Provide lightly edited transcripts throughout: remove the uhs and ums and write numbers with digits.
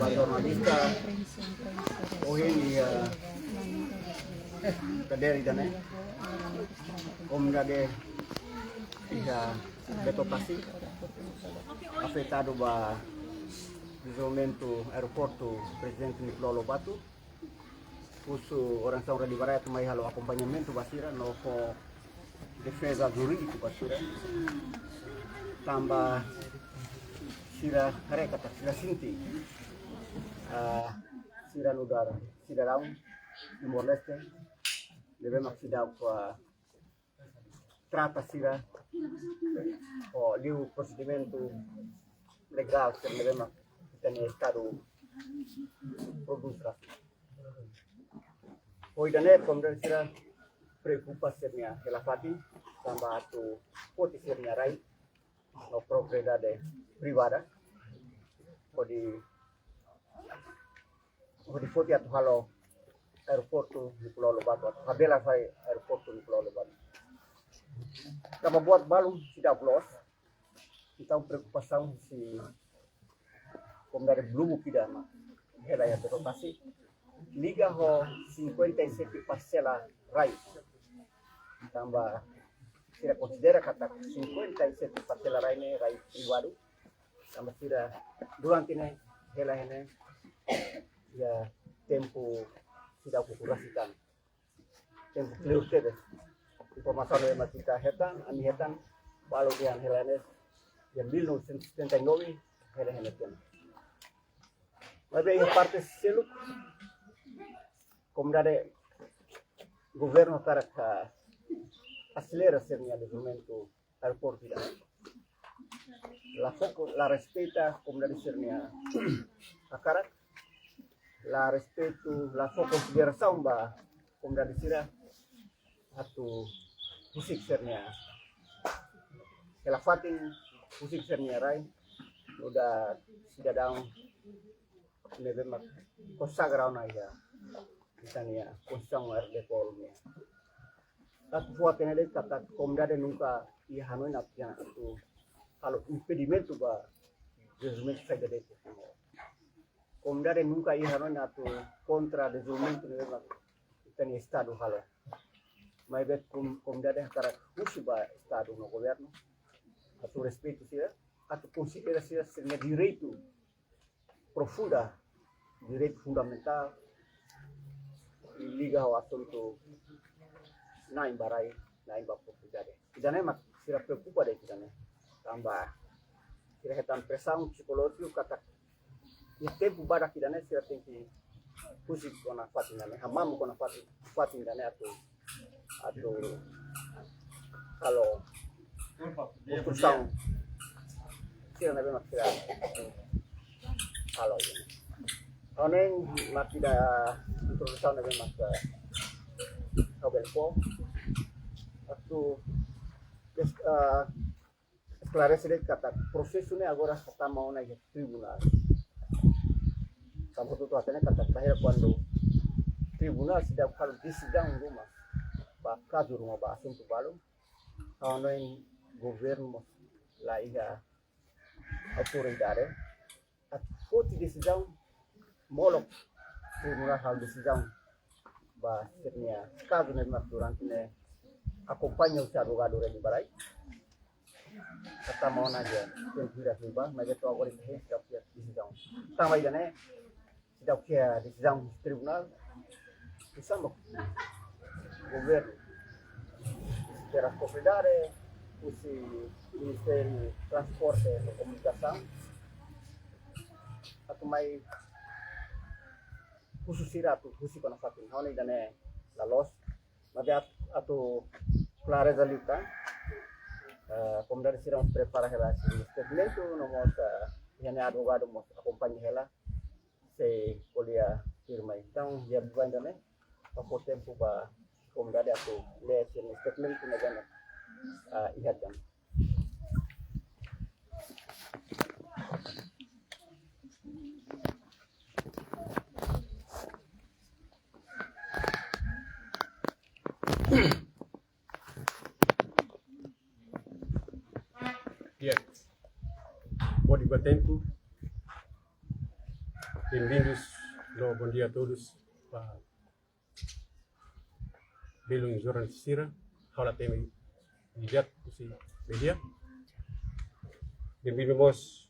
jurnalista ohini kaderi dane omnade ia detopasi afetado ba desenvolvimento aeroporto Presidente Nicolau Lobato uso orang saura di Baraya mai halo acompanhamento basira no defesa jurídico basira tambah sira harekata sira sinti sira udara sira raun Timor Leste devemos sidau trata sira o liu procedimento legal que devemos ter estado produzir. Hoy dane komdar sira preocupa sernya helafati tambah tu poti sernya rai no propriedade privada odi foti atu halo aeroporto di Pulau Lobato atau habela vai aeroporto di Pulau Lobato. Kama buat balum tidak los kita preocupação si komdar blumu pidana hela ya terotasi liga ho 57 parcela rai tambah tidak considera kata 57 parcela rai ne rai privado tambah tidak durante ne hela hene ya tempo tidak populasikan tempo clear sede informasi yang kita hetan ani hetan balu dian hela hene yang 1979 hela hene ten Mas parte selu como dare governo para acelera sernya desenvolvimento aeroporto la foco la respeta como dare sernya akarat la respeto la foco consideração ba como dare sira atu pusik sernya ela fatin pusik sernya rai udah sudah daun nebemak consagrado na ya Misalnya, konsang RD Polnya. At buat ini deh kata komda de nunca ia hanoi napian itu kalau impedimento ba desenvolvimento sai da dentro. Komda de nunca ia hanoi natu contra desenvolvimento ne ba tani estado halo. Mas bet komda de cara usi ba estado no governo. Atu respeito sia, atu considera sia ser direito profunda, direito fundamental liga ao assunto naim barai naim bapo pujade idane mak sira preocupa de idane tambah sira hetan pressão psicológico kata e tempo bara idane sira tem que fugir com a fatina né hamam com a fatina né atu kalau construção sira nabe mak sira kalau oneng mak tidak introdução nabe mak Belpo atau esclarecer kata prosesso ne agora está mau na tribunal sampai tu akhirnya kata terakhir quando tribunal sudah kalau decisão rumah bakal rumah bahasa untuk balu kalau yang governo lá ia autoridade a fonte decisão molok tribunal hal decisão bahasanya caso memang durante ne acompanha o advogado de Barai kata mau naja yang tidak berubah mas itu agora ini sudah punya decisão tambah ini sudah punya decisão tribunal bersama governo secara propriedade usi Ministério Transporte e Comunicação atau mai khusus siratu khusus kono fatin hone dane lalos magat atau clareza luta como dar siramos prepara hela statement no mos yani advogado mos acompanha hela se podia firma então já banda né ao tempo ba como dar atau le statement na gana ihatan Dia. Pode bater tempo. Bem-vindos, bom dia a todos. Belum jornalista Sira, hal tema lihat si media. Bem-vindos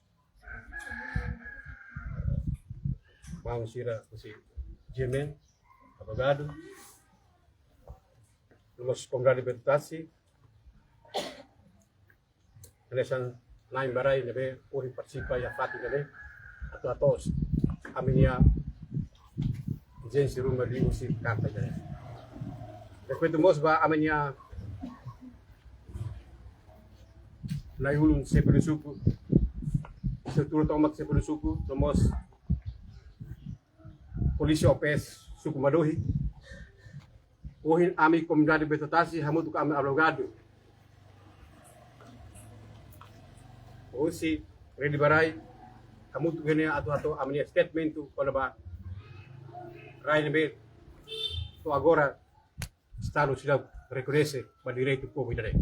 Mau Sira si Jemen, abogado. Lumos Komda Libertasi. Kalesan naim barai nebe uri participa ya fati nebe atau atos aminia agensi rumah di usi kanta nebe. Depois mos ba aminia naiulun sepuluh suku seturut tomak sepuluh suku nomos polisi OPS suku Madohi uhin ami Komda Libertasi hamutu kami abogado. Usi ready barai kamu tu gini atau amnya statement tu kalau ba rai nebe tu agora estado sudah reconhece ba direito povo ide.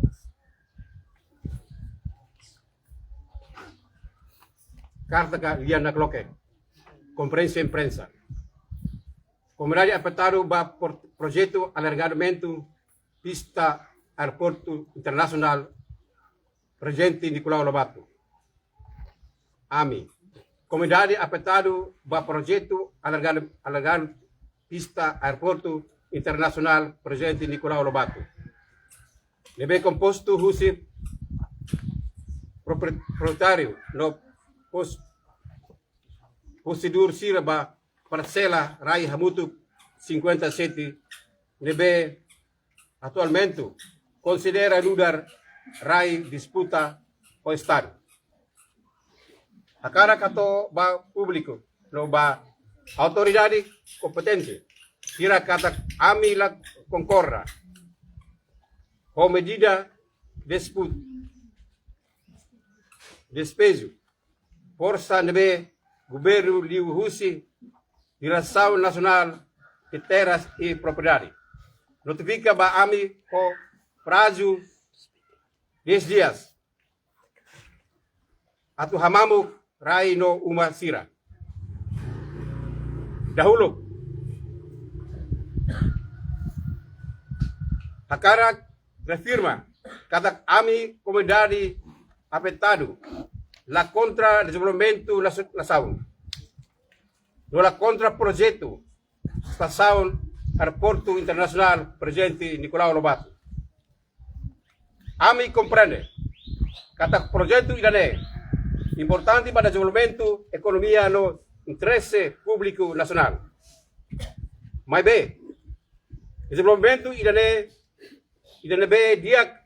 Carta ka Liana Cloque conferência imprensa comunidade apertado ba projeto alargamento pista aeroporto internacional Presidente Nicolau Lobato. AMI. Comunidade apertado ba projeto alargar pista aeroporto internacional Presidente Nicolau Lobato. Nebe composto husi proprietário no procedur sira ba parcela rai hamutu 57 nebe atualmente considera lugar rai disputa o estado. Akara kato ba público, no ba autoridade competente, kira kata ami la concorra, com medida despejo, força nebe governo Liu Husi, Direção Nacional de Terras e Propriedade. Notifica ba ami ko prazo 10 dias. Atu hamamu rai no uma sira. Dahulu Hakara reafirma kata ami comunidade afetado la contra desenvolvimento nação. No la contra projeto estação aeroporto internacional Presidente Nicolau Lobato. Ami compreende kata projeto idane importante para o desenvolvimento economia no interesse público nacional. Mas bem, desenvolvimento idane be dia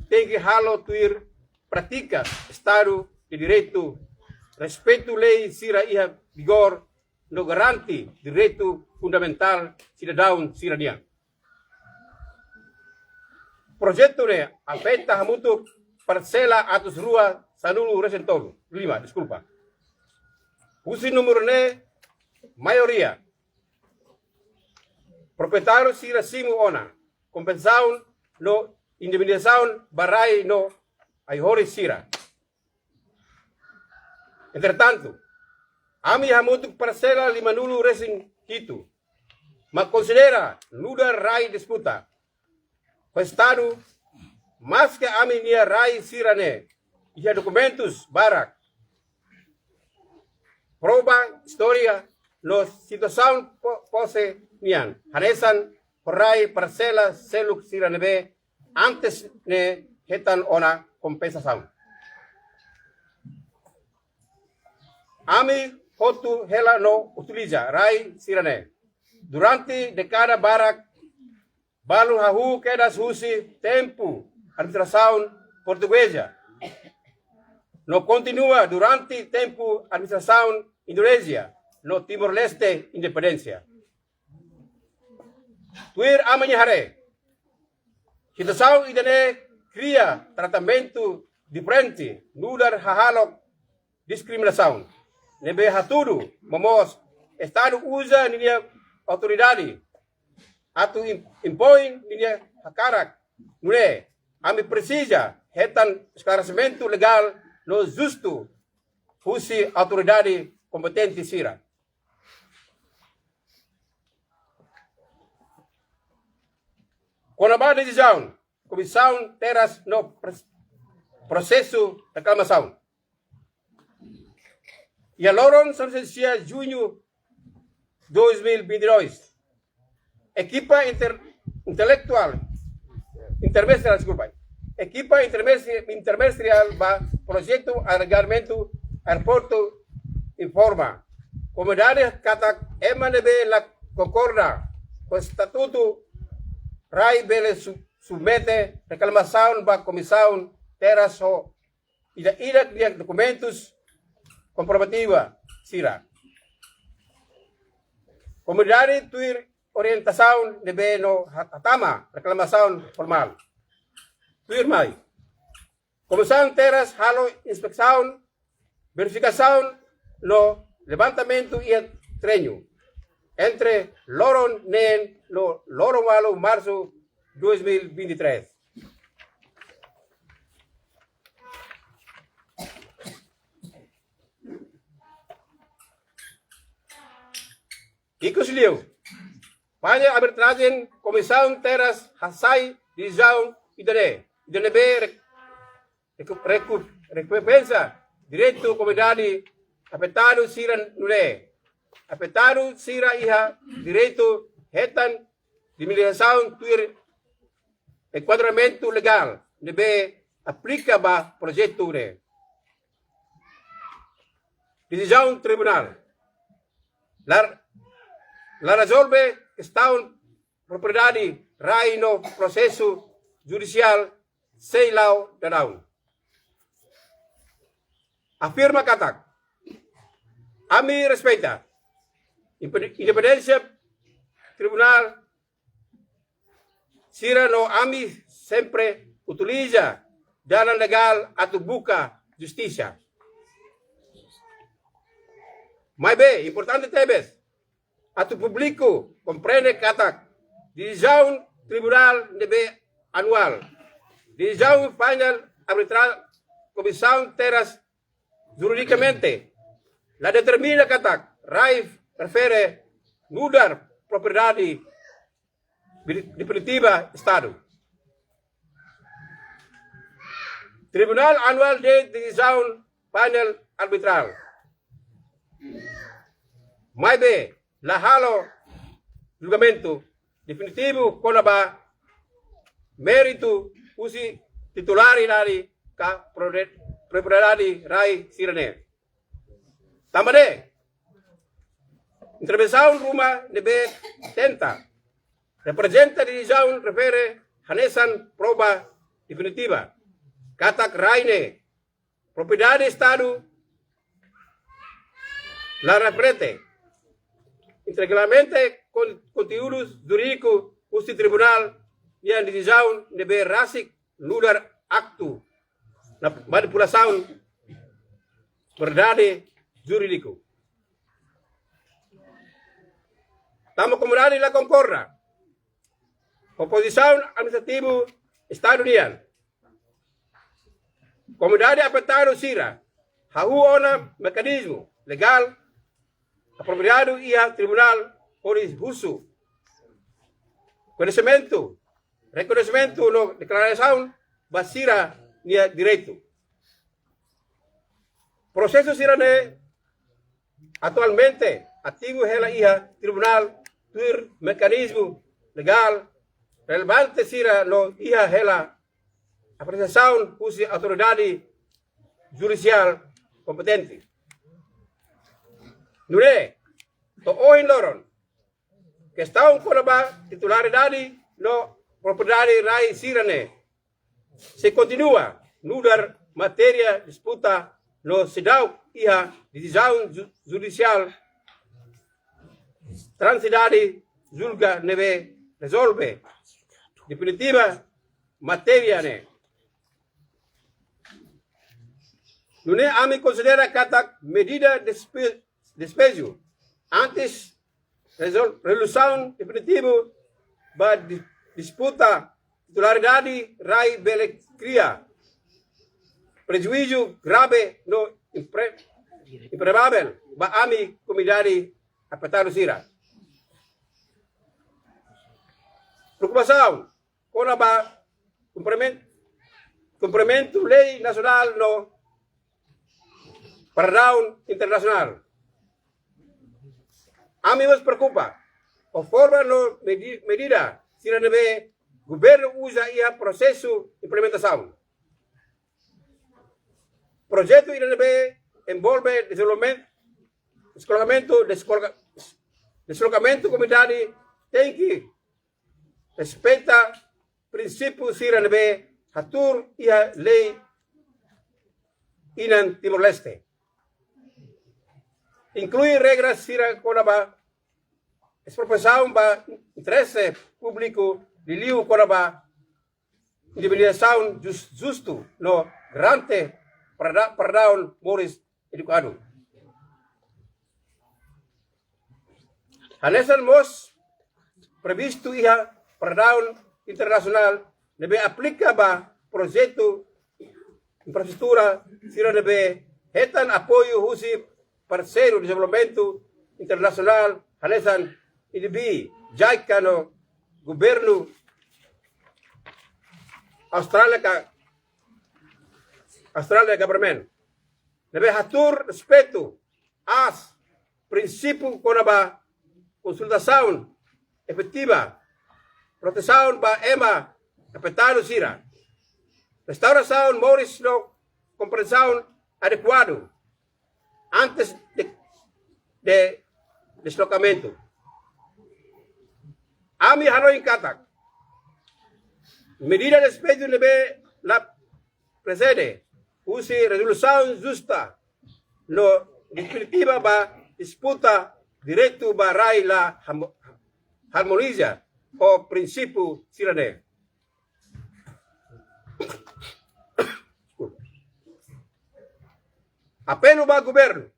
tem que halo tuir prática Estado de Direito, respeito lei sira ia vigor no garante direito fundamental cidadão cidadania. Projeto ne afeta hamutu parcela atus rua Sanulu Resentolo 5, desculpa. Usi número ne maioria. Proprietário sira simu ona. Compensação no indemnização barai no aihori sira. Entretanto, ami hamutu parcela limanulu resin hitu. Mas considera lugar rai disputa. O Estado, mas que ami nia rai sira ne. Ia documentos barak. Prova história no situação pose nian. Hanesan horai parcela seluk sira nebe antes ne hetan ona compensação. Ami hotu hela no utiliza rai sira ne. Durante dekada barak balu hahu kedas husi tempo administração portuguesa. No continua durante tempo administração Indonésia no Timor-Leste independência. Tuir amanhã hare. Situação idane cria tratamento diferente, nudar hahalok discriminação. Nebe hatudu momos Estado usa ninia autoridade atu impõe ninia hakarak nule ami precisa hetan esclarecimento legal no justo husi autoridade competente sira. com a base de decisão, comissão terás no processo de reclamação. E a Loron São Cecília, junho 2022, equipa equipa interministerial para projeto alargamento aeroporto informa. Comunidade Katak MNB la concorda com o estatuto RAI bele submete reclamação para comissão terás o ida de documentos comprovativa sira. Comunidade tuir orientação de no hatama reclamação formal. Tuir mai. Comissão terás halo inspeção verificação no levantamento e treino entre Loron nem no Loron Walo março 2023. Ikuslio, banyak arbitragem, comissão teras hasai decisão idane recompensa direito comunidade afetado sira nule afetado sira iha direito hetan dimilização tuir enquadramento legal nebe aplica ba projeto ne decisão tribunal la resolve questão propriedade RAI no processo judicial sem lau dadau. Afirma Katak, ami respeita independência tribunal sira no ami sempre utiliza jalan legal atau buka justiça. Mas bem, importante tebes, atau publico compreende Katak, decisão tribunal debe anual, decisão final arbitral comissão teras juridicamente, la determina Katak, RAI refere mudar propriedade definitiva Estado. Tribunal anual de decisão final arbitral. Mais bem, la halo julgamento definitivo com a mérito usi titularidade ka propriedade RAI sirene. Também intervenção rumah debe tenta representa decisão refere hanesan prova definitiva Katak RAI ne propriedade Estado la reprete integralmente conteúdos jurídicos usi tribunal yang decisão debe rasik luar aktu na manipulação verdade jurídico. Tamo comunidade la concorda. Oposição administrativo Estado União. Comunidade afetado sira. Hau ona mekanismo legal apropriado ia tribunal polis husu. Reconhecimento no declaração basira nia direito. Processo sirane atualmente ativo hela ia tribunal tuir mecanismo legal relevante sira no ia hela apreciação usi autoridade judicial competente. Nure to oin loron questão com a titularidade no propriedade RAI sirane se continua nudar matéria disputa no sidau ia decisão judicial transidade julga neve resolve definitiva matéria ne. Nune ami considera Katak medida despejo antes resolução definitivo ba disputa titularidade RAI bele cria prejuízo grave no improvável ba ami comunidade afetado sira. Preocupação kung ba cumprimento lei nacional no padrão internacional. A mim nos preocupa a forma no medida se não deve governo usa o processo de implementação. Projeto ainda deve envolve deslocamento comunidade tem que respeitar princípios se não deve atur e a lei inan Timor-Leste. Inclui regras sira konaba expropriação ba interesse público de liu konaba indemnização justo no grante para moris educado. Hanesan mos previsto iha para internacional deve aplica ba projeto infraestrutura sira deve hetan apoio husi parceiro de desenvolvimento internacional hanesan IDB jaica no governo Australia government deve atur respeito às princípios konaba consultação efetiva proteção ba EMA capitano sira restauração moris no compreensão adequado antes de deslocamento. Ami Hanoi Katak. Medida de respeito deve la presede. Usi resolução justa no definitiva ba disputa direito ba rai la harmoniza o princípio cidadão. Apelo ba governo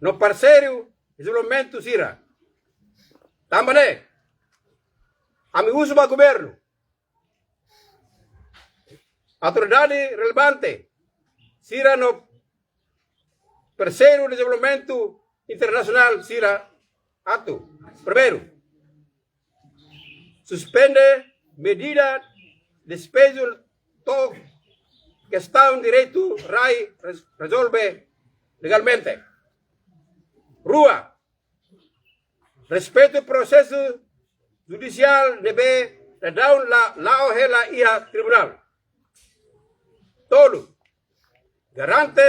no parceiro desenvolvimento sira. Também ami uso ba governo autoridade relevante sira no parceiro desenvolvimento internacional sira atu. Primeiro, suspende medida despejo to questão direito RAI resolve legalmente. Rua, respeito ao processo judicial deve dar la ohela ia tribunal. Todo, garante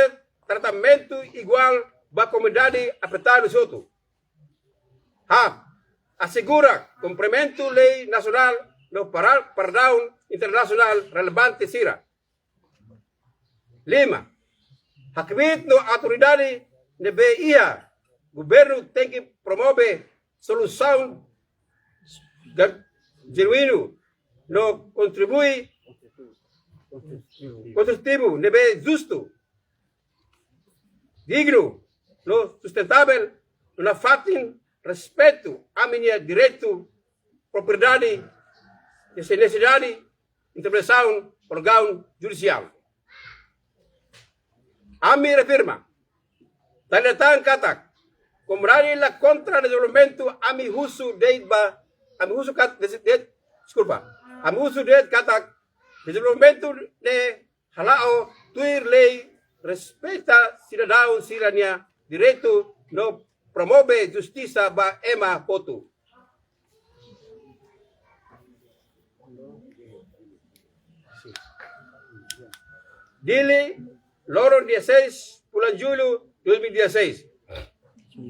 tratamento igual ba comunidade afetada soto. Assegura cumprimento lei nacional no perdão internacional relevante sira. 5. Hakimit no autoridade deve ia governo tem que promover solução genuíno no contribui construtivo deve justo digno no sustentável na fatin respeito a minha direito propriedade e sem necessidade intervenção órgão judicial. Ami reafirma taliatan katak comunidade la contra desenvolvimento ami husu deiba ami husu kat desculpa ami husu deit katak desenvolvimento de halao tuir lei respeita cidadão cidadania direito no promove justiça ba ema potu. Dili loro 16 bulan Julho 2016.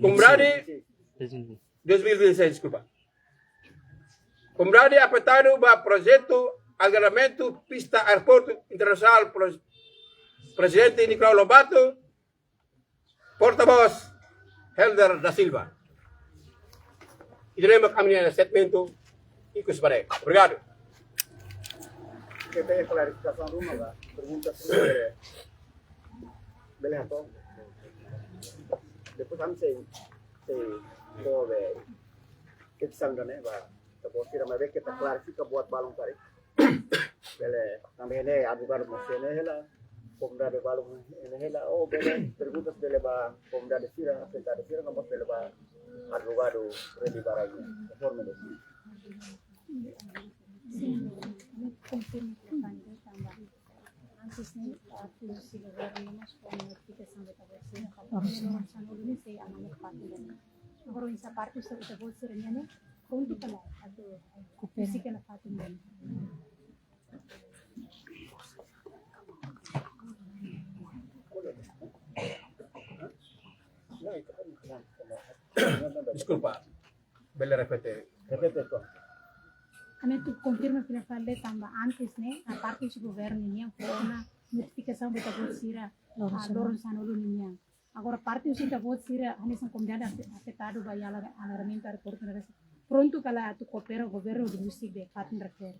Comunidade 2016, desculpa. Comunidade apertado ba projeto algaramento pista aeroporto internacional presidente Nicolau Lobato, porta-voz Helder da Silva. Iteremos kami ng statemento ikos pare. Obrigado. Kita yung klarifikasyon rumah ba? Pergunta sendiri. Boleh atau? Depois kami say kove kita ne ba. Tapos sila may kita klarifika buat balong tarik. Bele kami ini advogado masih hela. Pomda de balong ini hela. Oh bele perguntas bele ba pomda de sira, apenta de sira kami bele ba advogado ready barangnya. Formal. Sim, confirmo que também também. Antes nem se governo mas com notificação da tabela não são não sei a mão parte da agora essa parte está da bolsa né pronto para a do esse que na parte dele Desculpa, belle repete. Repete ito. Kami tu confirma que falei também antes né a parte do governo tinha uma notificação da bolsa a Loron Sanolo ninha agora parte da bolsa hanya são comunidade afetado by alargamento aeroporto pronto kala tu coopera governo do musik de patin refer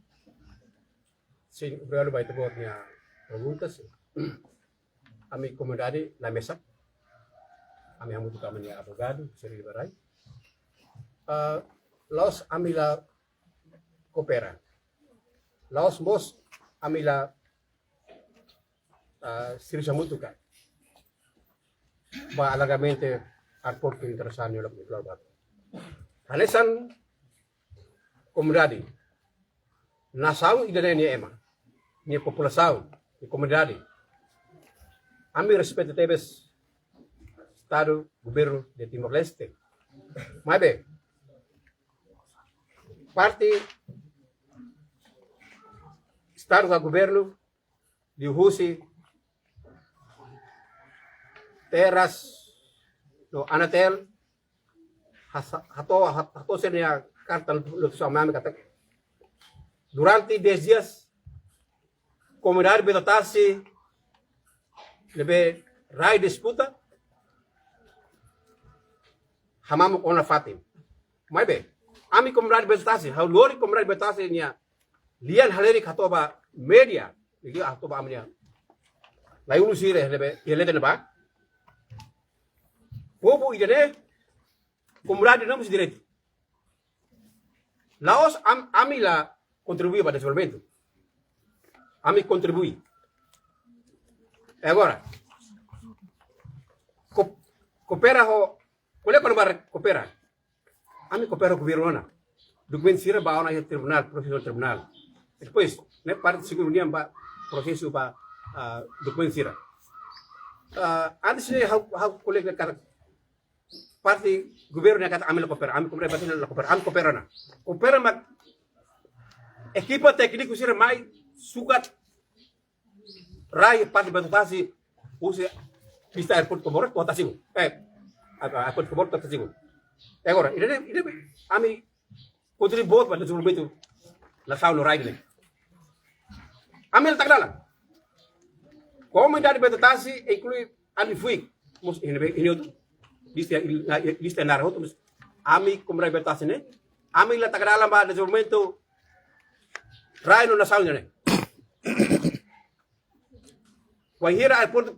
Sim, obrigado por ter minha perguntas. A minha comunidade na mesa, a minha muito kami niya abogado, Sri Baray. Laos amila coopera. Laos mos amila Sri Samutuka. Ba alagamente airport internasional nyo lang ito. Hanesan comunidade. Nasaw idanen niya ema. Niya populasaw, niya comunidade. Ami respeto tebes Estado, governo de Timor-Leste. Mabe, parte Estado da governo de Husi, teras no Anatel, hato sa niya karta luto sa mami katak. Durante 10 dias, comunidade betatasi lebe rai disputa hamamu ona fatim. Maibe, ami comunidade betatasi, haulori comunidade betatasi niya lian haleri katoba media, lagi katoba amnya. Layu sire lebe yelete ba? Povo idene comunidade não se direito. Laos ami la contribuir para desenvolvimento. Ami contribuir. E agora, coopera ho, qual é quando vai coopera? Ami coopera com o governo. Documento sira ba na tribunal, processo tribunal. Depois, né, parte seguro niya ba processo ba documento sira. Antes de how colega kata parte governo niya kata ami la coopera, ami coopera batin la coopera, ami coopera na. Coopera mag equipa técnico sira mai sugat rai parte batutasi usi pista airport Comores kota sigo airport Comores kota sigo agora ide ami contribut pada desenvolvimento la sao no rai ne ami la tagnala comunidade batutasi inclui ami fui mus ini outro lista na outro ami comunidade batutasi ne ami la tagnala ba desenvolvimento rai no na sao ne Wahira airport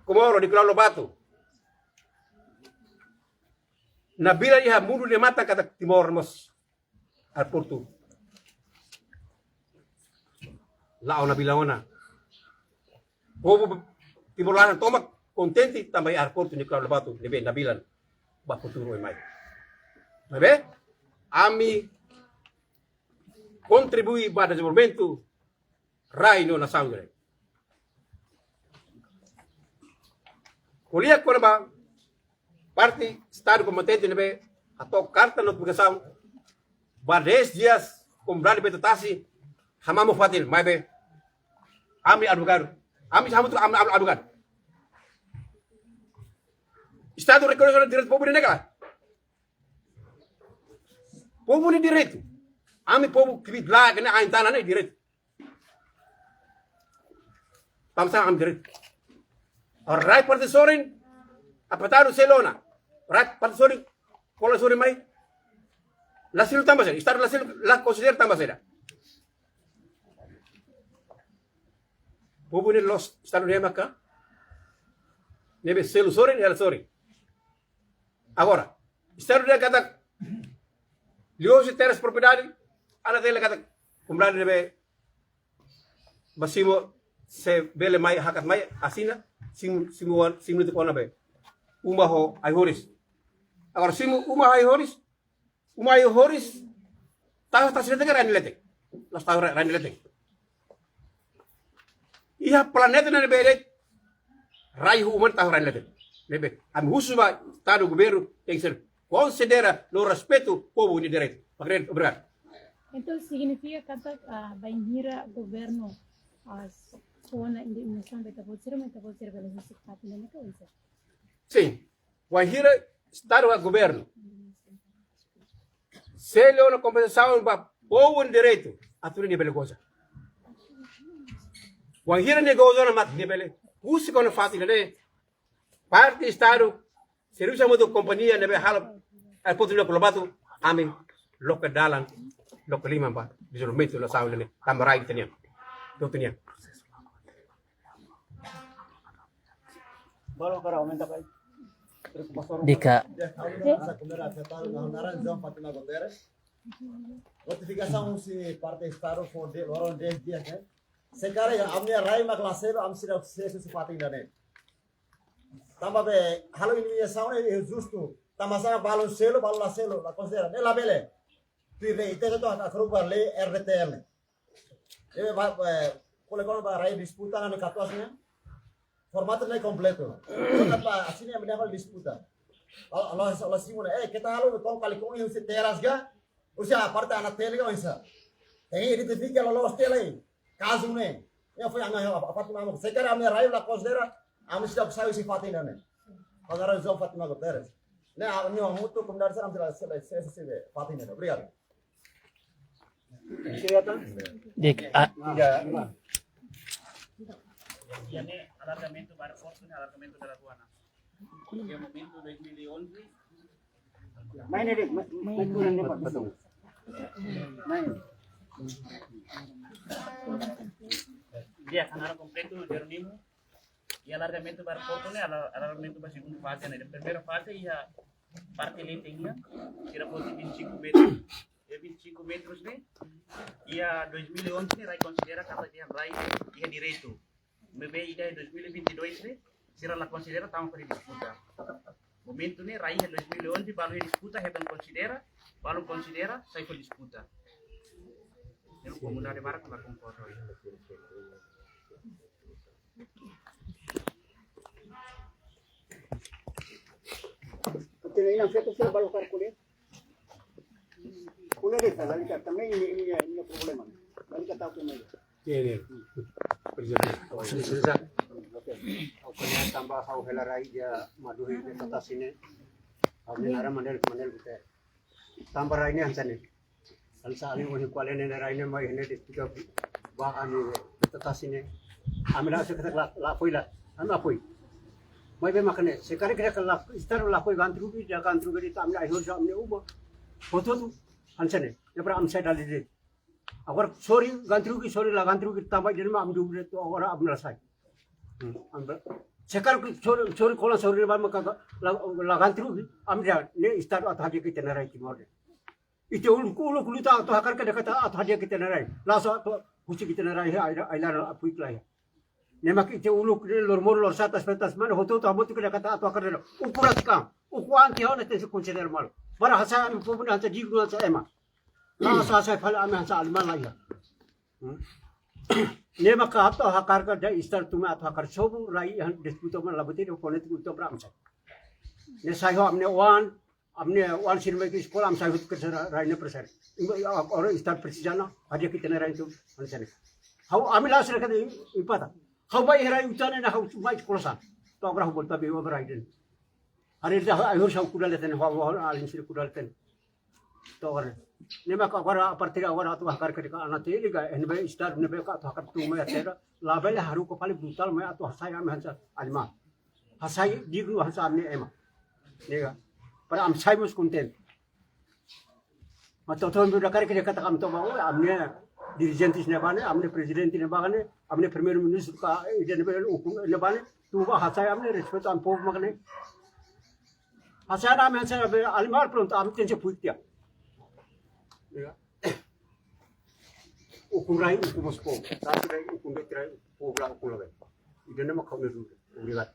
Comoro di Pulau Lobato. Nabila iha mudu de mata kata Timor mos airport tu. Lao nabila ona. Povo Timor Leste tomak contenti também airport di Pulau Lobato de Nabila ba futuro e mai. Mabe ami contribui para desenvolvimento rai no na sangre. Kuliah ko na ba parte Estado competente nebe atau carta notificação ba 10 dias comunidade betatasi hamamu fatil maibe ami advogado ami hamu tu advogado Estado reconhece o direito povo de negar povo de direito ami povo que lá que na antana ne direito pamsa am direito Rai parte sorin apatado selona. Rai parte sorin kola sorin mai. La silu tambah sera. Istar la silu la consider tambah sera. Povo ni los istar ni maka. Nebe selu sorin el sorin. Agora, istar dia kata Liosi teras propriedade ala dele kata comunidade nebe basimo se bele mai hakat mai asina simu itu kona be umaho ai horis agora simu umaho ai horis tahu tas lete kan lete las tahu ran leteng. Iya planeta na nebe rai human tahu ran leteng. Nebe am husuma estado governo tem que ser considera no respeito povo de direito. Obrigado. Então significa que banhira governo as zona indemnização beta bolsira pela justiça né que isso. Sim. Banhira estado a governo. Se ele não compensação para povo de direito, aturi nível coisa. Banhira negócio na mat nível. Usi quando faz né? Parte estado serviço muito companhia nebe hal al potro kolobatu amin loka dalan loka lima ba visualmente lo sabe né tamarai tenia do tenia Baru kara aumenta pai. Dika, Notificação se parte estado for de loron 10 dias né. Sekarang ya amnya rai maklasero am sira se fating dane. Tamba be halo ini ya saune é justo. Tamba sana balon selo la selo la considera ne la bele. Tire ite to akru barle RTL. E ba kole kono ba rai disputa na katuasnya. Formato não é completo. Assim é melhor disputa. Allah Simona, kita halu kau kali kau yang teras ga, usia parte anak tele ga isa. Ini identifica lolos tele. Caso ne, ya foi apa tu nama. Sekarang kami rayu la considera, kami sudah saya sifatin ne. Kalau rayu zon Fatima Guterres. Ne, kami mutu kemudian saya ambil selesai fatin ne. Obrigado. Dika, Tiene alargamento para Fortune y alargamento de la aduana. En el momento de 2011, Main ini, main kunan ni pak betul. Main. ya canal completo del mismo y alargamento para Fortune y alargamento para segunda fase. En la primera fase ya parte lentenya, era por 25 metros. De 25 metros ne, y a 2011 RAI considera que RAI es derecho. Me ve ida en 2022 ne, será la considera estamos para disputa. Momento ne RAI en 2011 balu disputa heban considera, balu considera sai for disputa. El comunidad de Barak la concordo. Porque não feito ser balu calcular. Kulit itu, lalu kata ini problema. Lalu kata apa ini? Tiene. Sudah. Oke, tambah kau helarai dia madu ini kata sini. Kami nara mandel kita. Tambah rai ini hancane. Alsa ini orang kuala ini rai ini mai ini diskusi bahan ini kata sini. Kami nak sekarang lapoi lah. Kami lapoi. Mai be makane. Sekarang kita kalau istar lapoi gantru bi dia gantru bi kita ambil air jam ni ubah. Foto tu. Hancane. Ya pernah amsai dali deh. Agar sorry gantru la gantru ki tambah jadi mah amdu bre tu agar ambil selesai. Ambil. Sekarang sorry kalau sorry lepas maka la gantru ki ambil ne istar atau hadiah kita narai ki morde. Itu ulu ta atau hakar kada kata atau hadiah kita narai. Laso atau kuci kita narai ailar apu iklai. Ne mak itu ulu lor satas mana hoto tu amot kada kata atau hakar ukurat kam. Ukuan ti hona te consider mal. Bara hasan pun hansa digno hansa ema. Na sa fala ame hansa alman laya. Ne maka atau hakar ka da istar tuma atau hakar sobu rai han disputo man labuti do konet kuto bram sa. Ne sai ho amne wan sinme ki sekolah am sai hut kesara rai ne presar. Orang istar presijana hadia kita ne rai tu hansa ne. Hau amila sira ka ipata. Hau bai rai utane na hau mai sekolah. To agra ho bolta be rai den. Hari dah ayur saya kudal leten, hawa alin sini kudal leten. Toh ni mak agora partir agora tu hakar ketika anak tu ini gak, nebe istar nebe kat hakar tu mai atera, label haru ko paling brutal mai atau hasai am hansa alma. Hasai diglu hansa amni ema. Nega. Pada am sai mus konten. Matau tu ambil dakar ketika kata kami tu bawa amni dirijentis nebane, amni presidenti nebane, amni premier minister ka ide nebe hukum nebane, tu bah hasai amni respect am pov makne. Asal kami asal alimar pun tak ambil tensi puitia. Ukurai ukur mospo, tapi rai ukur beterai ukur lagi. Ini nama kau dulu, lihat.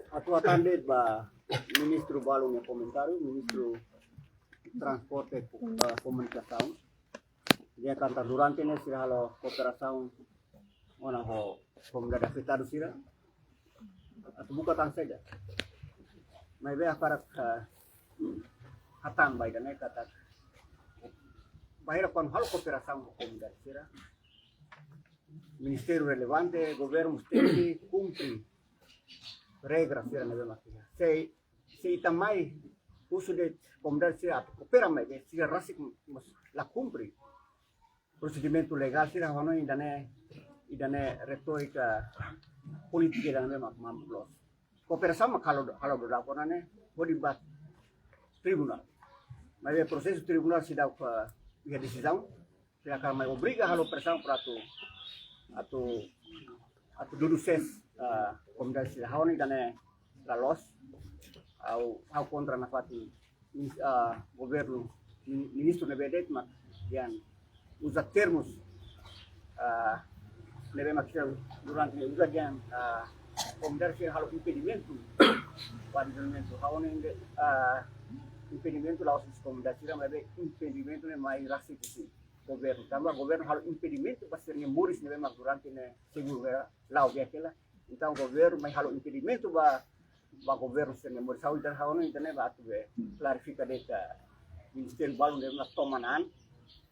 Atau akan lihat bah ministru balungnya komentar, ministru transport komunikasi. dia kanta durante ne sira halo kooperasaun ona ho komda afetado sira atau buka tan saja mai be akarak hatang bai dan kata bahira kon halo kooperasaun komda sira Ministerio relevante, governo mesti cumpri regras sira na be makina se itamai uso de komda sira opera mai be sira rasik la cumpri procedimento legal sira hono idane retorika politika dan memang mamplos kooperação kalau do laponane bodi bat tribunal mas o processo tribunal se dá para a decisão se a mais obriga halo pressão para atu dulu ses komda sira hono idane la los au contra na fati governo ministro nebedet mak yang usa termos leve maksudnya durante usa yang komda sira halo impedimento para impedimento haone impedimento la os komda sira mas impedimento ne mai rasi kusi governo tambah governo halo impedimento pasirnya muris ne mak durante ne seguro lao biakela então governo mai halo impedimento ba governo sirnya muris hau dan haone itane ba atu be clarifica deta ministério balon de mak tomanan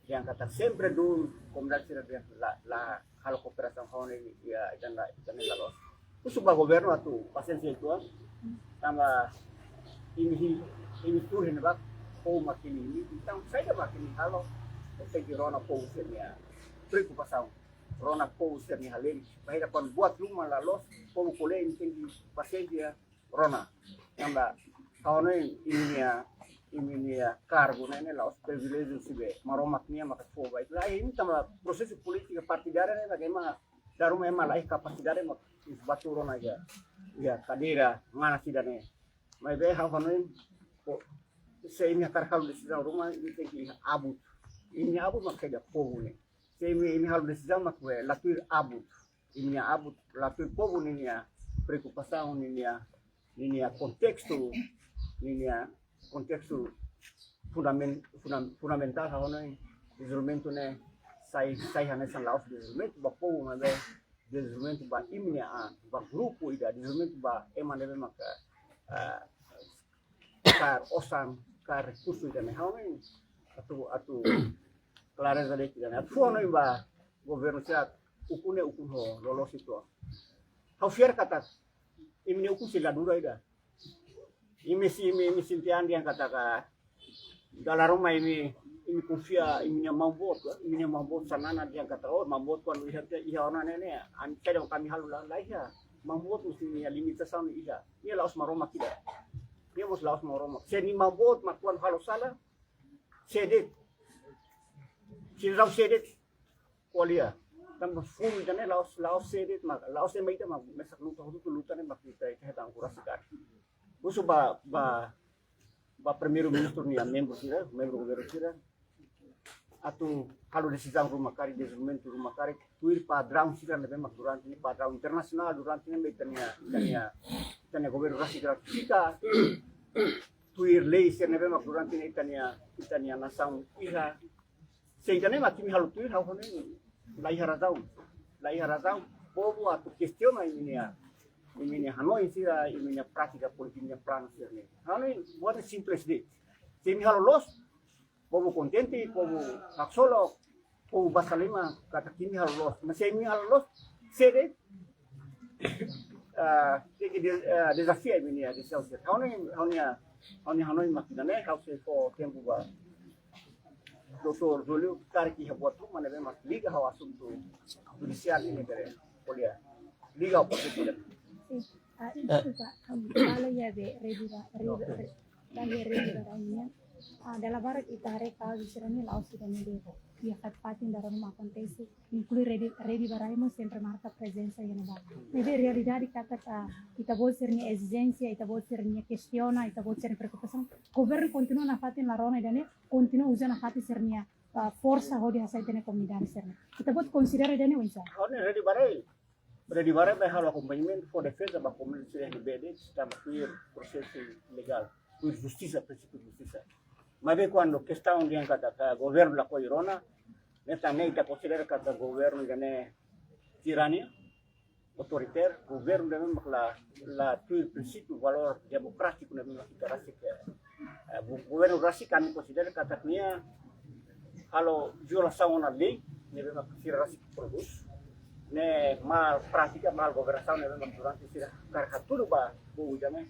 yang kata sempre dulu komda sira la halo kooperação haone ya dan la los usuba governo atu pasensia itu tambah ini turun bak ou makini ini então saya makini halo saya rona pou sernya preocupação rona pou sernya halen bahira kon buat rumah la los pou kole ini pasensia rona tambah kawan ini cargo nene la os privilégio sibe maromaknya maka foba itu ini tambah proses politik partidária ne bagaimana darum memang lai capacidade mak batu rona ya kadira mana sidane mai be ha hono se ini karkal decisão rumah ini tem abut ini abut mak kada povo ne se ini hal decisão mak we latur abut ini abut latur povo ini ya preocupação ini ya contexto fundamental hono desenvolvimento ne sai hanesan laos desenvolvimento ba povo mas desenvolvimento ba imnia ba grupo ida desenvolvimento ba emanebe maka kar osan kar recurso ida ne haone atu clareza de ida ne atu hono ba governo sia ukun ho lolos itu hau fier kata imni ukun sila dura ida imi sintian yang kata ka dalam rumah ini confia ini mambot sanana dia kata oh mambot kan lihat ia orang nene an kada kami halu lah ya mambot mesti ni limitação ia ia laos maroma kita dia mos laos maroma se ni mambot makuan halu sala sedet sedet kualia tambah full dan laos sedet mak laos emai ta mak mesak luta ne mak kita hetang kurasikan usu ba primeiro ministro ni membro governo sira atu kalau decisão rumah kari desenvolvimento rumah kari tuir padrão sira nebe mak durante ni padrão internasional durante ni tania governo rasika tuir lei sira nebe mak durante ni tania nação iha seitane mak kimi halu tuir hau honen lai harazão povo atu questiona ini Hanoi sira ini prática politiknya plan sira ni Hanoi buat simples deh semi halo los povo contente povo solo povo basalima kata kimi halo los masih ini halo los sede desafio ini ya desafio Hanoi makina ne kau se ko tempo ba Dr. Julio Karki buat rumah nebe mak liga hawa assunto judicial ini bere polia liga apa sih kalau ya be dalam barat itare kalau disirani laos sudah nih dia patin dalam rumah kontesi inclui ready baraimo sempre marca presenza yang ada. Jadi realidade kata kita boleh sernya exigencia, kita boleh sernya questiona, kita boleh sernya preocupação. Governo continua na fatin la rona dan continua usando na fatin sernya força ho dia sai tene comunidade sernya. Kita boleh considerar dan wensa. Ready barai by halo acompanhamento for defesa da comunidade LGBD está cuir processo legal, cuir justiça, princípio de justiça. Mas quando questão de kata governo la coirona também está considerado que o governo é tirania, autoritário, governo também lá o princípio, valor democrático também kita rasa que governo rasa kami considera que ataknya kalau violação na lei também kita rasa produz, né mal prática, mal governação também durante essa caricatura bah bu também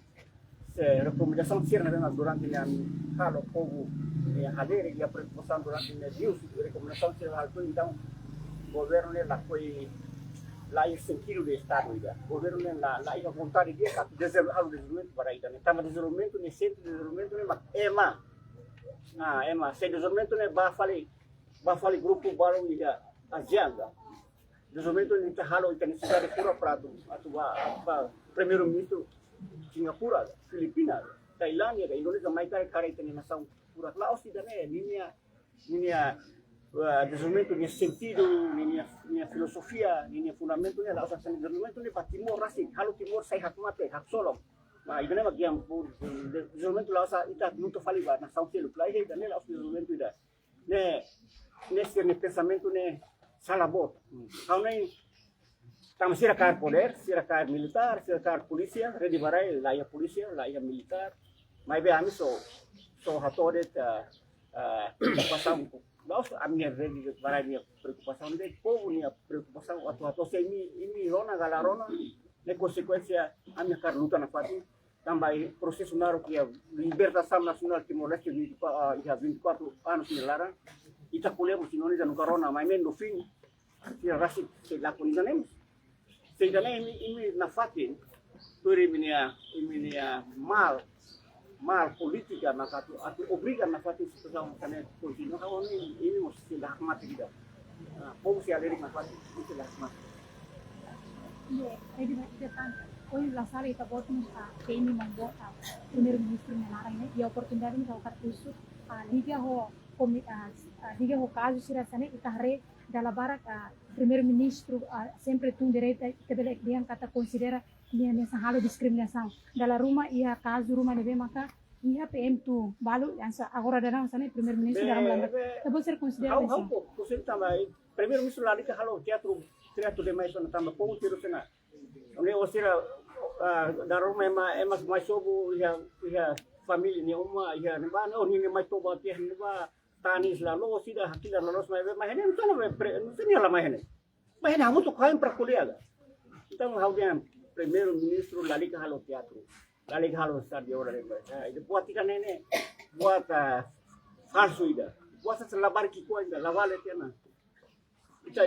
se recomendação sir também durante kalau povo hadir e a preocupação durante news recomendação sir hal itu então governo lá foi lá o sentido do Estado, governo lá a vontade de desenvolvimento para isso, então desenvolvimento nesse centro de desenvolvimento sem desenvolvimento vai falar grupo baru ida agenda, desenvolvimento ni tahalo ita necessário pura para atuar primeiro-ministro Singapura, Filipina, Tailândia, Indonesia, mais cara ita nação pura, lá os ida linha desenvolvimento nesse sentido, minha filosofia, minha fundamento ni lah asal desenvolvimento ni para Timor Rasik, kalau Timor saya hak mate, hak solong, mas itu memang yang desenvolvimento lah asal ita muito faliba, na São Paulo, lá itu ni lah asal desenvolvimento ida, nesse pensamento ni salah bot, kalau ni tama sira kar poder, sira kar militar, sira kar polisia, ready barai lah ya polisia, lah ya militar, mas be ami so hatore pasang Laos a minha rede para minha preocupação de povo, minha preocupação atual se ini rona galarona, ne consequência a minha luta na fati, também processo naro que a libertação nacional Timor-Leste já 24 anos de lara, ita colhemos sinônimo no corona, mas no fim se rasi se lá com nós, se daí ini na fati, turi minha mal politika maka atu obriga na fati situação kana continua kalau ini mesti dah mati kita povo se aleri na fati itu dah mati Jadi depan hoy la sala ita botamos a Kemi Mambota primeiro-ministro menarang e a oportunidade de colocar isso liga ho caso sirasane ita re dalla barak primeiro-ministro sempre tu direita tebele dia kata considera dia nessa halo diskriminação dalam rumah ia caso rumah deve maka ia PM tu balu yang agora dalam sana primeiro-ministro dalam lama tebo ser considera isso você também primeiro-ministro lá de halo teatro de mais na também povo tiro sana onde você da rumah é mais sobo ia família ni uma ia ni ba no ni mais toba tiah ni ba tanis lalu sida hakila lalu mas ini não não tem lá mais mas é muito caro para colega então how primeiro-ministro lali ke halo teatro, lali ke halo stadion orang itu buat ikan ini, buat falso ida, buat selabar kikuan ida, lawale tiana. Itu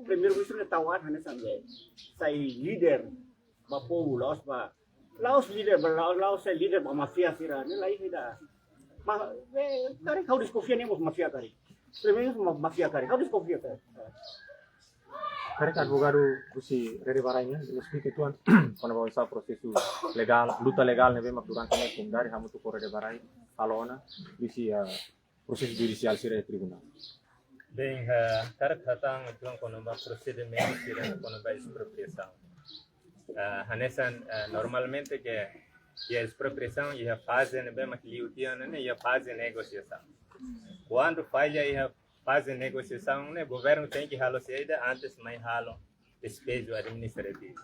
primeiro-ministro ni tawar hanya sampai, saya leader, bapu laos leader, saya leader mafia sira, ni lain ida. Kari kau desconfia ni mafia kari, primeiro-ministro mafia kari, kau desconfia kari. Karena advogado kusi rede barainya, explica tuan, quando vai usar processo legal, luta legal neve mak durante ne kumdari hamu tu rede barai, alona, disi processo judicial sira tribunal. Bem, cara katang tuan quando vai procedimento sira quando vai expropriação. Hanesan normalmente que a expropriação ia fazer neve mak liutiana ne ia fazer negociação. Quando falha ia fazer negociação, né? O governo tem que halo saída antes mais halo despesa administrativa.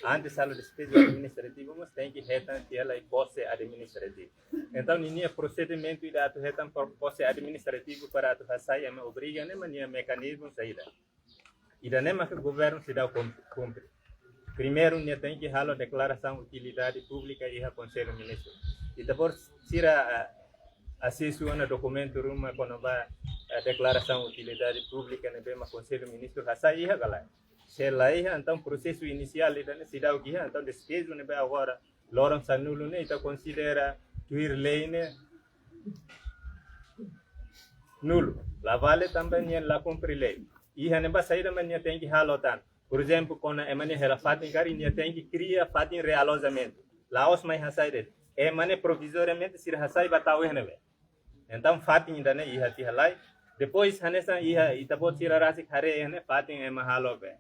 Antes halo despesa administrativa, mas tem que retan ela e posse administrativo. Então, ninguém procedimento ida tu retan posse administrativo para tu fazer me obriga né, mas ninguém mecanismo saída. Ida nem mas o governo se dá cumpre. Primeiro, ninguém tem que halo declaração utilidade pública e a conselho ministro. E depois tira acesso a documento rumah quando vai a declaração de utilidade pública no bem conselho ministro hasa ia galai se lá ia então processo inicial ele se dá o que então despesa no bem agora lorong sanulo ne ita considera tuir lei ne nulo la vale também nie la cumpre lei ia ne ba saída mas nie tem que halotan por exemplo quando emane hela fatin cari nie tem que cria fatin realojamento laos mai hasaide emane provisoriamente sir hasai batau ne então fatin ainda né ia tihalai depois hanesa ia itabot sira rasik hare né fatin é mahalo be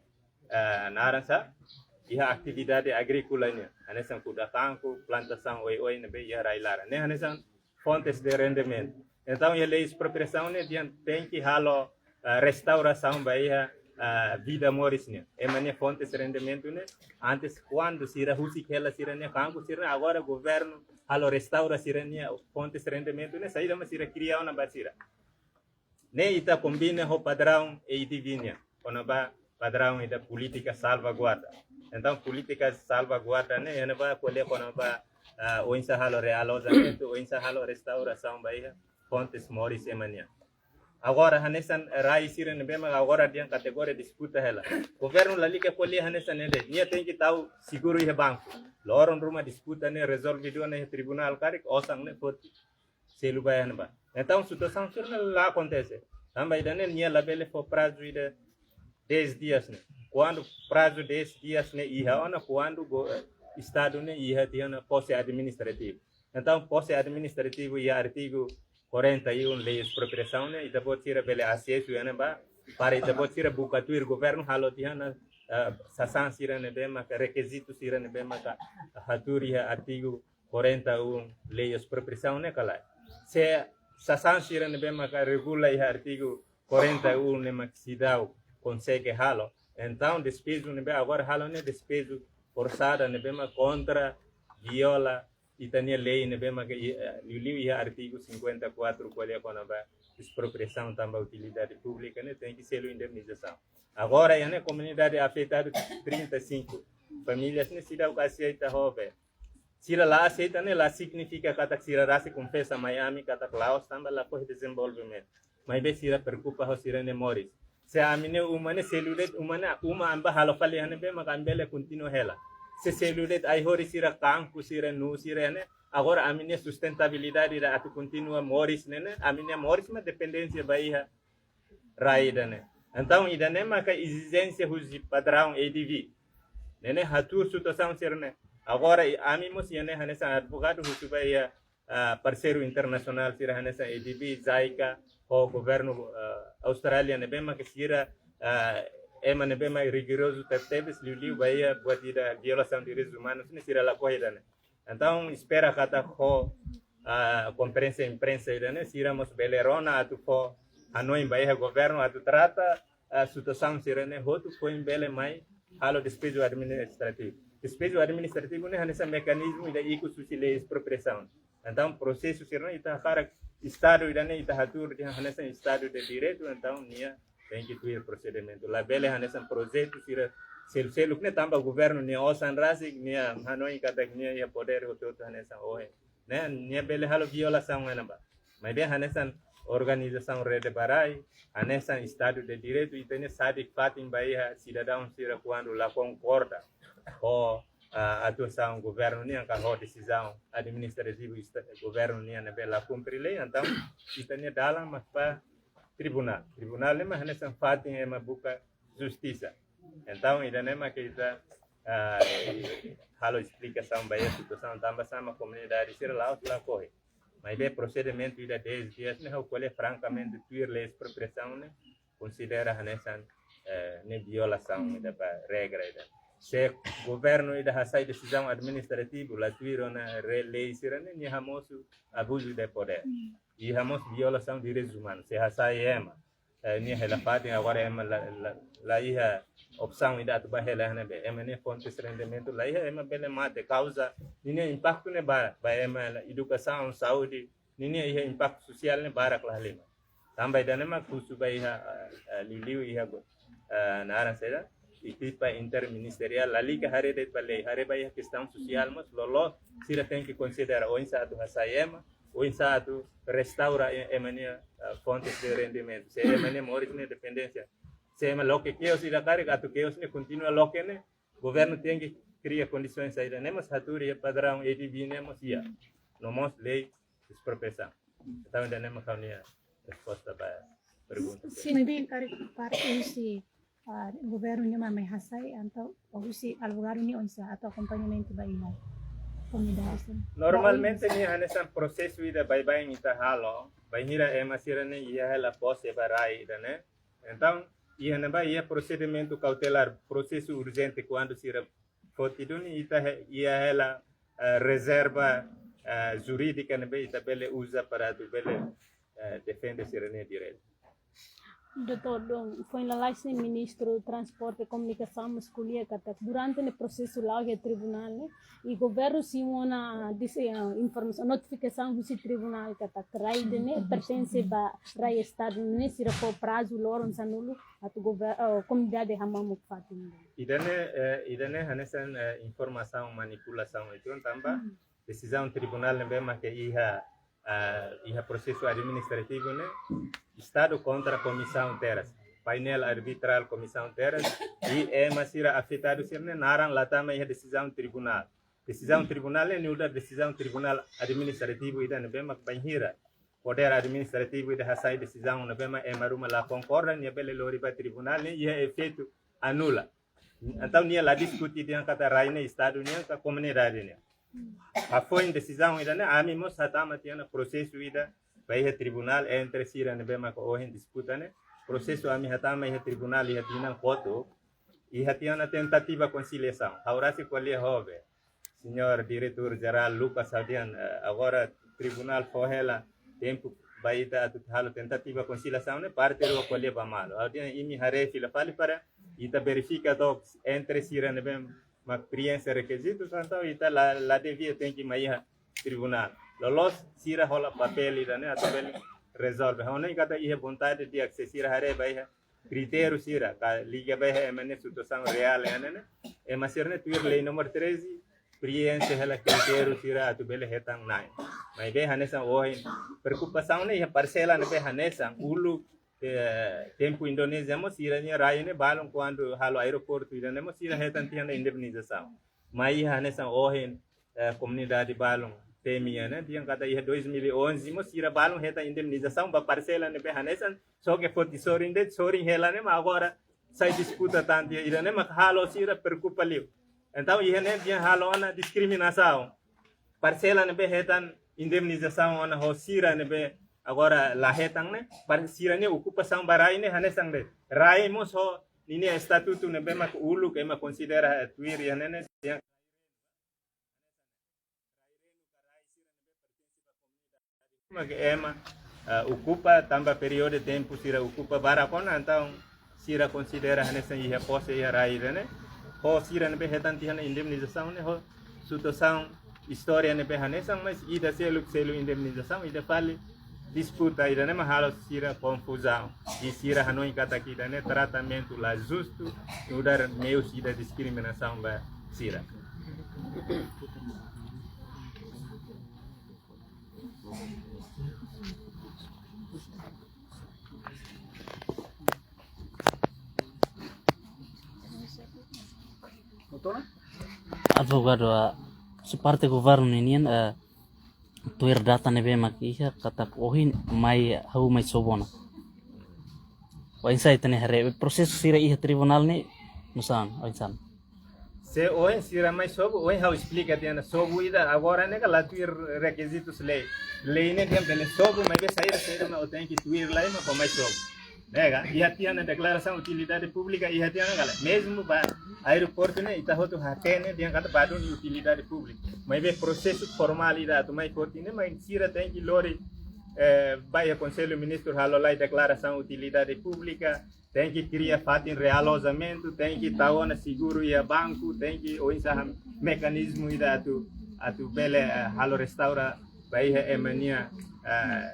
naransa ia atividade agrícola né hanesa kuda campo plantação oi né be ia railara né hanesa fontes de rendimento então ia lei expropriação né tem que halo restauração bahia vida morisnya. Emane fontes de rendimento né. Antes quando sira husik hela sira né campo sira agora governo halo restaura sira né fontes de rendimento né saída mas sira criar uma basira. Ne ita combina o padrão e divinha. Quando ba padrão da política salvaguarda. Então política salvaguarda né ena ba colher quando ba o halo realojamento o halo restauração bahia fontes moris emania. Agora hanesan rai siren bema agora dia kategori disputa hela. Governo lali ke colher hanesan ende. Nia tem que tal seguro e banco. Loron rumah disputa ne resolve dua ne tribunal karik osang ne poti selu bayan ba. Então situação sirna lá acontece. Também dane nia labele for prazo de 10 dias né. Quando prazo 10 dias né ia ona quando estado né ia tinha posse administrativo. Então posse administrativo ia artigo 41 lei de expropriação né e depois tira bele acesso né ba para depois tira bucatuir governo halo tinha sasan sira ne bema requisito sira ne bema ka haturi artigo 41 lei de expropriação né kala. Se sasan sira ne bema ka regula e artigo 41 ne maxidao consegue halo. Então despejo ne be agora halo ne despejo forçada ne bema contra viola itania lei ne bema que liu artigo 54 qual é quando ba expropriação também utilidade pública né tem que ser indenização. Agora né comunidade afetada 35 famílias né se dá o aceita hove. Se lá aceita né lá significa que se lá se confessa Miami kata Laos também lá por desenvolvimento. Mas be se preocupa ho sira ne moris. Se amine umane celulet umana uma amba halo fali hane be makambele continue hela. Se celulet ai hori sira campo sira nu sira ne agora amine sustentabilidade da atu continua moris ne amine moris ma dependência bahia raida ne. Então idane maka exigência husi padrão EDV. Nene hatur situação sira ne. Agora amimos yane hane sa advogado husu bahia parceiro internacional sira hane sa EDV Zaica o governo Austrália ne bema que sira ema ne bema rigoroso tertebes liu bahia buatida violação de direitos humanos ne sira la corrida ne. Então espera kata ho conferência imprensa ne sira mos belerona atu ho Hanoi bahia governo atu trata situação sira ne hotu foi bele mai halo despejo administrativo. Despejo administrativo ne hanesa mecanismo da iku susile expropriação. Então processo sira ita cara Estado idane ita hatur dia hanesa estado de direito então nia tem que ter procedimento la bele hanesa projeto sira selu ne tamba governo nia osan rasik nia Hanoi kata nia ya poder otot hanesa oe né nia bele halo violação enamba mas be hanesa organização rede barai hanesa estado de direito itene sadik fatim bahia cidadão sira quando la concorda o atuação governo nem a decisão administrativa governo nem a bela cumprir lei então kita nem dalam mas para tribunal nem mas nessa fatin é uma buca justiça então ainda nem mas kita halo explicação bahia situação também sama comunidade ser lá corre mas bem procedimento ainda 10 dias né o qual é francamente tuir lei expropriação né considera nessa ne violação da regra se governo ida hasai decisão administrativa la tuiro na lei sirane ni hamosu abuso de poder e hamos violação de direitos humanos se hasai ema ni hela fatin agora ema la iha opção ida tu bahela na be ema ne fontes de rendimento la iha ema bele mate causa ni impacto ne ba ema educação saúde ni iha impacto social ne barak la lima também danema kusu ba iha liu iha na aran seda equipa interministerial la liga hare de balei hare bahia questão social mas lolo sira tem que considerar o insado hasayema o insado restaura emania fontes de rendimento se emania moris ne dependência se ema lo que eu sira carga atu que os ne continua lo que ne governo tem que criar condições aí né mas haturi padrão e divinemos ia no mos lei expropriação então ainda nem makaunia resposta para pergunta sim bem cari parte se governo nya may hasay atau si alugado ni onsa atau acompanhamento ba ina comunidade normalmente ni hanesan processo ida bye ita halo bahira emasira ne ia ela posse barai ida né então ia ne ba ia procedimento cautelar processo urgente quando sira fotiduni ita ia ela reserva jurídica ne be ita bele usa para tu bele defender sira ne direito Doutor, foi lá esse ministro do Transporte e Comunicação masculina que durante o processo lá do tribunal, né, e o governo se uma informação, notificação do tribunal que raide né pertence a raio estado né se for prazo loron sanulo a comunidade hamamuk fatin. Idane hanesan informação manipulação itu tambah decisão tribunal lembra que iha processo administrativo né Estado contra comissão teras painel arbitral comissão teras e masira afetado sirne narang latama iha decisão tribunal é nuda decisão tribunal administrativo ida nebema banhira poder administrativo ida hasai decisão nebema maruma la concorda nia bele lori ba tribunal ne iha efeito anula então nia la discutir dia kata raine estado nia ka comunidade nia a foi decisão ida ne amimo satama tiana processo ida vai tribunal entre sira nebema ko ohen disputa ne processo ami hatama iha tribunal iha tinan foto iha tiana tentativa conciliação agora se colhe hove senhor diretor geral Lucas Saudian agora tribunal forrela tempo baita atu halo tentativa conciliação ne parte do colhe ba malo audian imi hare fila fali para ita verifica docs entre sira nebem ma experiência requisitos então ita la devia tem que maiha tribunal lolos sira hola papel ida ne atabel resolve hone kata ihe vontade de accessir hare baiha critério sira ka liga baiha emane situação real ne e masirne tuir lei número 13 experiência hela critério sira atabel hetang nai mai be hanesan oin preocupação ne ia parcela ne be hanesan ulu tempo Indonésia mo sira ne raine balon quando halo aeroporto ida ne mo sira hetan tiana indemnização mai hanesan oin comunidade balon temia né dia kata ia 2011 mo sira balon heta indemnização ba parcela ne be hanesan so que foi sorin hela ne ma agora sai disputa tanto ida ne ma halo sira preocupa liu então ia ne dia halo ana discriminação parcela ne be hetan indemnização ana ho sira ne be agora la hetang ne sira ne ocupação barai ne hanesan de rai mo so nini estatuto ne be ma ulu que ma considera tuir ia ne dia que ema ocupa tamba período de tempo sira ocupa barakona então sira considera hanesan ia posse ia rai ne ho sira ne be hetan tiana indemnização ne ho situação história ne be hanesan mas ida selo indemnização ida fale disputa ida ne mahalo sira confusão e sira hanoi kata kita ne tratamento la justo udar meu sira discriminação ba sira advogado su parte governo ninian tuir data nebe makiha kata ohin mai hau mai sobona wa insight ne hare proses sira iha tribunal ne musan oinsan se oin sira mai sobo oin how explica tiana sobo ida agora ne kala tuir requisitos lei ne tem bele sobo mai be sair ma o tem que tuir lá ma mai sobo nega iha tiana declaração utilidade pública iha tiana kala mesmo ba aeroporto ne ita hotu hatene dia kata badun utilidade pública mai be processo formalidade mai fortine mai sira tem que lori vai a conselho ministro halo lá declaração utilidade pública tem que criar fato em realojamento tem que taona seguro e banco tem que o insaham mecanismo ida atu bele halo restaura vai emania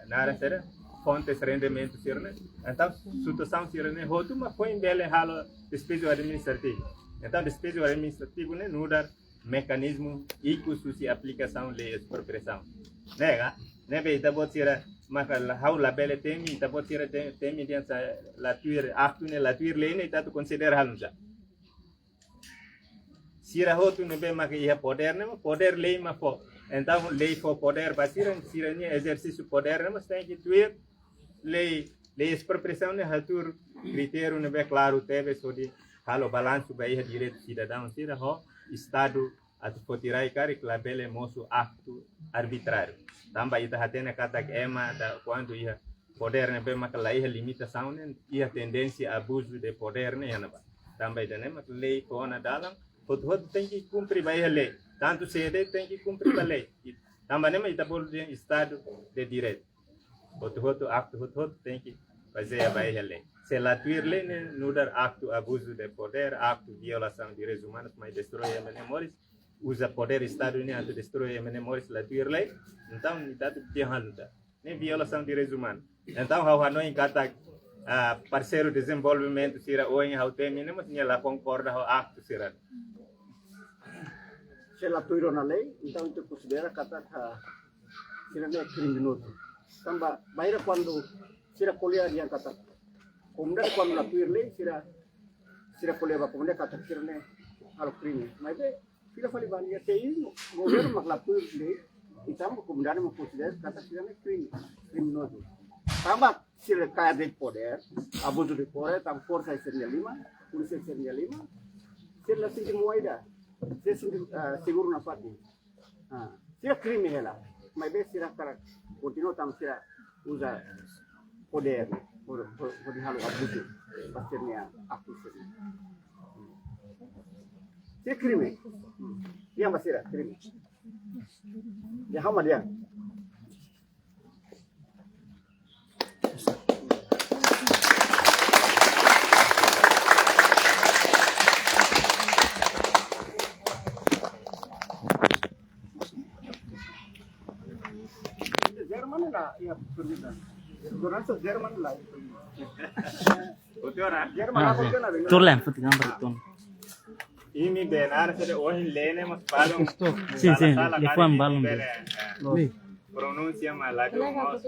nara sera fontes rendimento sirne então situação sirne hotu ma foi bele halo despesa administrativa então despesa administrativa ne nudar mecanismo e custo de aplicação lei expropriação nega nebe ita botira maka how la bele temi ita botira temi dia la tuir aftune la tuir lei ne ita tu considera halunja sira hotu nebe maka ia poder lei ma fo então lei fo poder basira sira ni exercício poder mas tem que tuir lei expropriação ne hatur critério nebe claro teve sodi halo balanço ba ia direito cidadão sira ho estado atu potirai kari klabele mosu acto arbitrário tamba ita hatene kata ema da quando ia poder ne be makala ia limitação ne ia tendência abuso de poder ne yana ba tamba ita ne mak lei kona dalam hot tem que cumprir ba ia lei tanto sede tem que cumprir a lei tamba ne ita bol de estado de direito hot acto tem que fazer vai ele. Se la tuirle ne nudar acto abuso de poder, acto violação de direitos humanos, mas destrói memórias, usa poder Estado ini untuk destrói memórias la tuirle, então não dia haluta. Nem violação de direitos humanos. Então how hanoi kata parceiro de desenvolvimento sira oin how temine mas nia la concorda how acto sira. Se la tuiro na lei, então itu considera kata sira ne criminoso. Tambah bahira quando sira kuliah dia kata kemudian quando la tuir lei sira kuliah ba kemudian kata sira ne halo crime. Mas sira fali bania tei governo mak la tuir lei então kemudian mau considera kata sira ne criminoso. Tambah sira kaya de poder, abuso de poder, tam força sira 5, polícia sira 5, sira la sira moeda. Saya seguro na pati. Sira crime ela, mas bem sira cara continua tam sira usa poder por halo abuso pasternya aku sira. Sira crime. Dia masira crime. Ya hama dia. Jerman lah, ya permintaan. Orang Jerman lah. Jerman apa kan ada? Turlen, pati gambar itu. Ini benar saja ohin lene mas balong. Sim, lefan balong. Pronuncia malago mas.